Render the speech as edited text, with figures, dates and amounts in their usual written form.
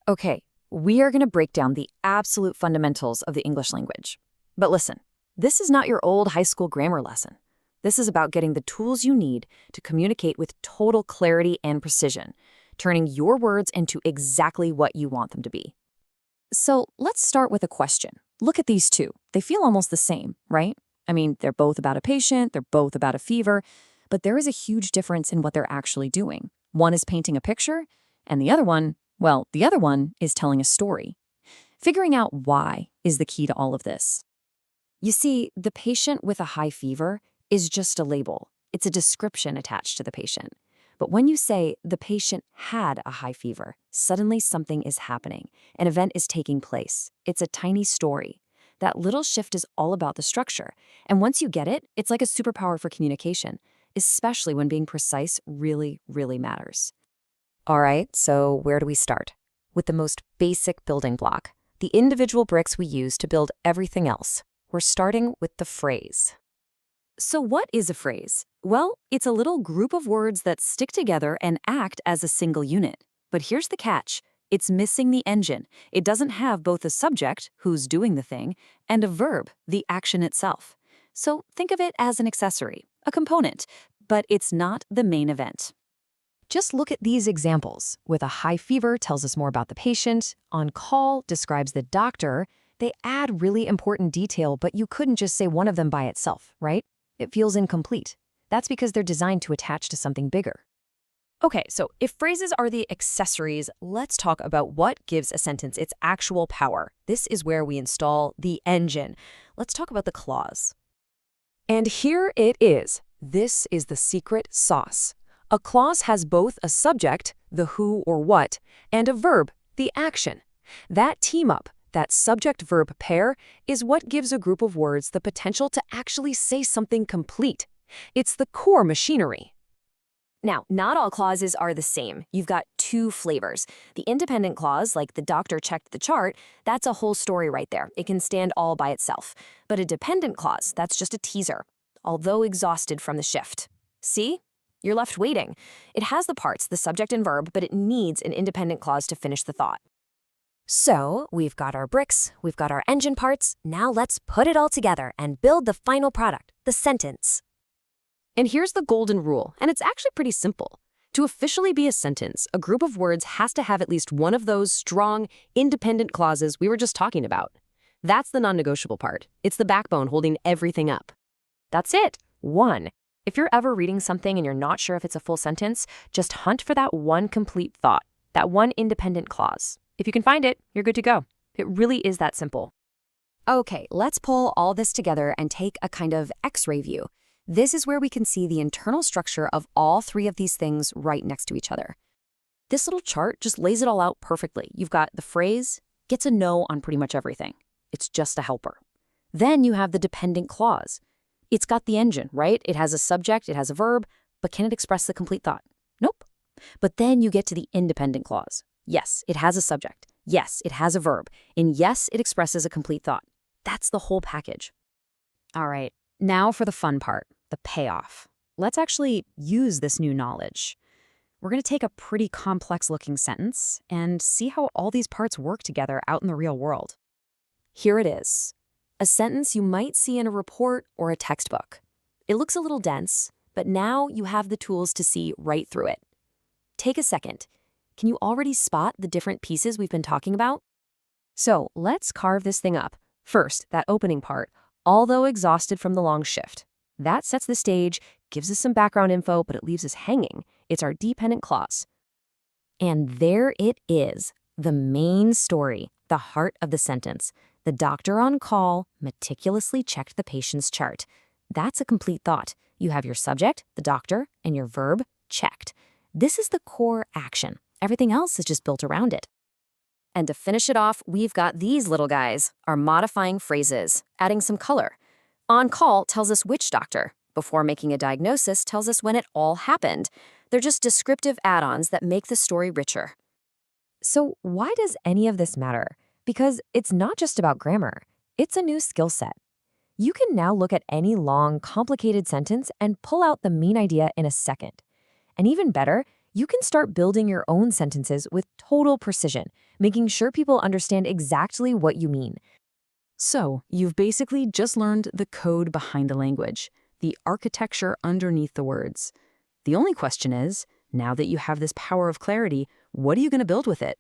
Okay, we are going to break down the absolute fundamentals of the English language. But listen, this is not your old high school grammar lesson. This is about getting the tools you need to communicate with total clarity and precision, turning your words into exactly what you want them to be. So let's start with a question. Look at these two. They feel almost the same, right? I mean, they're both about a patient, they're both about a fever, but there is a huge difference in what they're actually doing. One is painting a picture, and the other one is telling a story. Figuring out why is the key to all of this. You see, the patient with a high fever is just a label. It's a description attached to the patient. But when you say the patient had a high fever, suddenly something is happening. An event is taking place. It's a tiny story. That little shift is all about the structure. And once you get it, it's like a superpower for communication, especially when being precise really, really matters. All right, so where do we start? With the most basic building block, the individual bricks we use to build everything else. We're starting with the phrase. So what is a phrase? Well, it's a little group of words that stick together and act as a single unit. But here's the catch. It's missing the engine. It doesn't have both a subject, who's doing the thing, and a verb, the action itself. So think of it as an accessory, a component, but it's not the main event. Just look at these examples. With a high fever tells us more about the patient. On call describes the doctor. They add really important detail, but you couldn't just say one of them by itself, right? It feels incomplete. That's because they're designed to attach to something bigger. Okay, so if phrases are the accessories, let's talk about what gives a sentence its actual power. This is where we install the engine. Let's talk about the clause. And here it is. This is the secret sauce. A clause has both a subject, the who or what, and a verb, the action. That team up, that subject-verb pair, is what gives a group of words the potential to actually say something complete. It's the core machinery. Now, not all clauses are the same. You've got two flavors. The independent clause, like the doctor checked the chart, that's a whole story right there. It can stand all by itself. But a dependent clause, that's just a teaser, although exhausted from the shift. See? You're left waiting. It has the parts, the subject and verb, but it needs an independent clause to finish the thought. So, we've got our bricks, we've got our engine parts, now let's put it all together and build the final product, the sentence. And here's the golden rule, and it's actually pretty simple. To officially be a sentence, a group of words has to have at least one of those strong, independent clauses we were just talking about. That's the non-negotiable part. It's the backbone holding everything up. That's it. One. If you're ever reading something and you're not sure if it's a full sentence, just hunt for that one complete thought, that one independent clause. If you can find it, you're good to go. It really is that simple. Okay, let's pull all this together and take a kind of X-ray view. This is where we can see the internal structure of all three of these things right next to each other. This little chart just lays it all out perfectly. You've got the phrase, gets a no on pretty much everything. It's just a helper. Then you have the dependent clause. It's got the engine, right? It has a subject, it has a verb, but can it express the complete thought? Nope. But then you get to the independent clause. Yes, it has a subject. Yes, it has a verb. And yes, it expresses a complete thought. That's the whole package. All right, now for the fun part, the payoff. Let's actually use this new knowledge. We're going to take a pretty complex-looking sentence and see how all these parts work together out in the real world. Here it is. A sentence you might see in a report or a textbook. It looks a little dense, but now you have the tools to see right through it. Take a second. Can you already spot the different pieces we've been talking about? So let's carve this thing up. First, that opening part, although exhausted from the long shift. That sets the stage, gives us some background info, but it leaves us hanging. It's our dependent clause. And there it is, the main story, the heart of the sentence. The doctor on call meticulously checked the patient's chart. That's a complete thought. You have your subject, the doctor, and your verb, checked. This is the core action. Everything else is just built around it. And to finish it off, we've got these little guys, our modifying phrases, adding some color. On call tells us which doctor. Before making a diagnosis tells us when it all happened. They're just descriptive add-ons that make the story richer. So why does any of this matter? Because it's not just about grammar. It's a new skill set. You can now look at any long, complicated sentence and pull out the main idea in a second. And even better, you can start building your own sentences with total precision, making sure people understand exactly what you mean. So, you've basically just learned the code behind a language, the architecture underneath the words. The only question is, now that you have this power of clarity, what are you going to build with it?